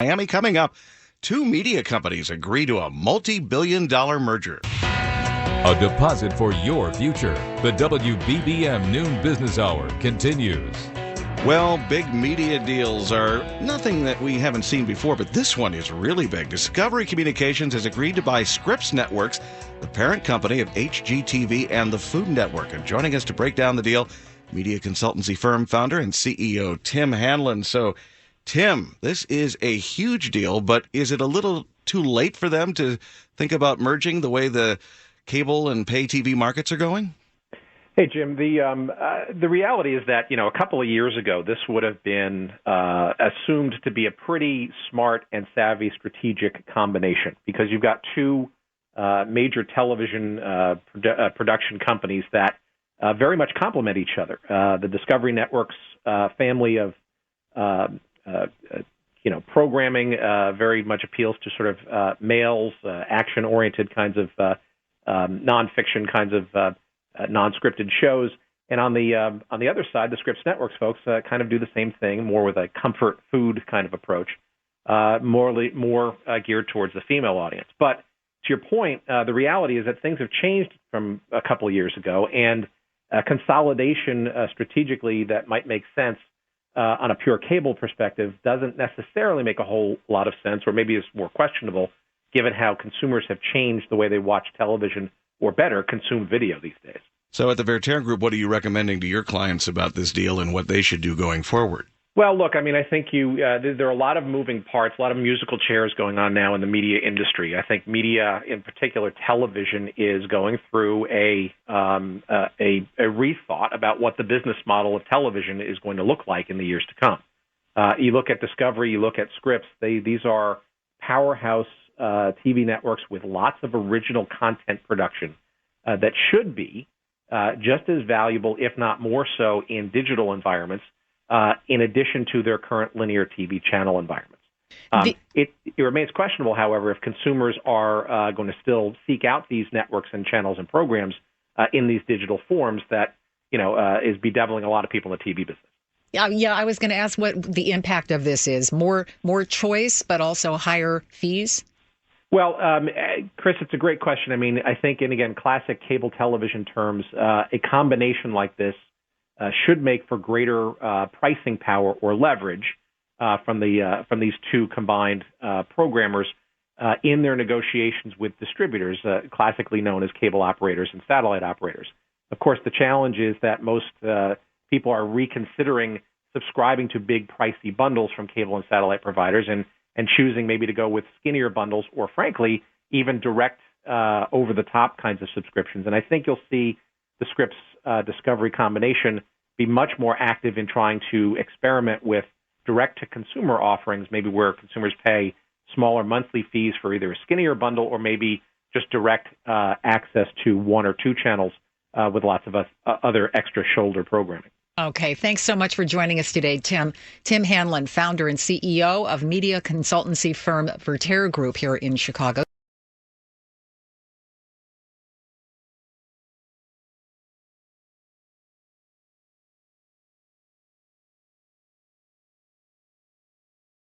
Miami coming up. Two media companies agree to a multi-billion-dollar merger. A deposit for your future. The WBBM Noon Business Hour continues. Well, big media deals are nothing that we haven't seen before, but this one is really big. Discovery Communications has agreed to buy Scripps Networks, the parent company of HGTV and the Food Network. And joining us to break down the deal, media consultancy firm founder and CEO Tim Hanlon. So, Tim, this is a huge deal, but is it a little too late for them to think about merging the way the cable and pay TV markets are going? Hey, Jim, the reality is that, a couple of years ago, this would have been assumed to be a pretty smart and savvy strategic combination because you've got two major television production companies that very much complement each other. The Discovery Network's family of programming very much appeals to sort of males, action-oriented kinds of nonfiction kinds of non-scripted shows, and on the other side, the Scripps Networks folks kind of do the same thing, more with a comfort food kind of approach, more geared towards the female audience. But to your point, the reality is that things have changed from a couple of years ago, and consolidation strategically that might make sense on a pure cable perspective doesn't necessarily make a whole lot of sense, or maybe is more questionable, given how consumers have changed the way they watch television, or better, consume video these days. So at the Vertere Group, what are you recommending to your clients about this deal and what they should do going forward? Well, look, I think there are a lot of moving parts, a lot of musical chairs going on now in the media industry. I think media, in particular television, is going through a rethought about what the business model of television is going to look like in the years to come. You look at Discovery, you look at Scripps, these are powerhouse TV networks with lots of original content production that should be just as valuable, if not more so, in digital environments, in addition to their current linear TV channel environments. It remains questionable, however, if consumers are going to still seek out these networks and channels and programs in these digital forms that is bedeviling a lot of people in the TV business. Yeah, I was going to ask what the impact of this is. More choice, but also higher fees? Well, Chris, it's a great question. I think, and again, classic cable television terms, a combination like this should make for greater pricing power or leverage from these two combined programmers in their negotiations with distributors, classically known as cable operators and satellite operators. Of course, the challenge is that most people are reconsidering subscribing to big, pricey bundles from cable and satellite providers and choosing maybe to go with skinnier bundles or, frankly, even direct over-the-top kinds of subscriptions. And I think you'll see the Scripps Discovery combination be much more active in trying to experiment with direct-to-consumer offerings, maybe where consumers pay smaller monthly fees for either a skinnier bundle or maybe just direct access to one or two channels with lots of other extra shoulder programming. Okay, thanks so much for joining us today, Tim. Tim Hanlon, founder and CEO of media consultancy firm Vertere Group here in Chicago.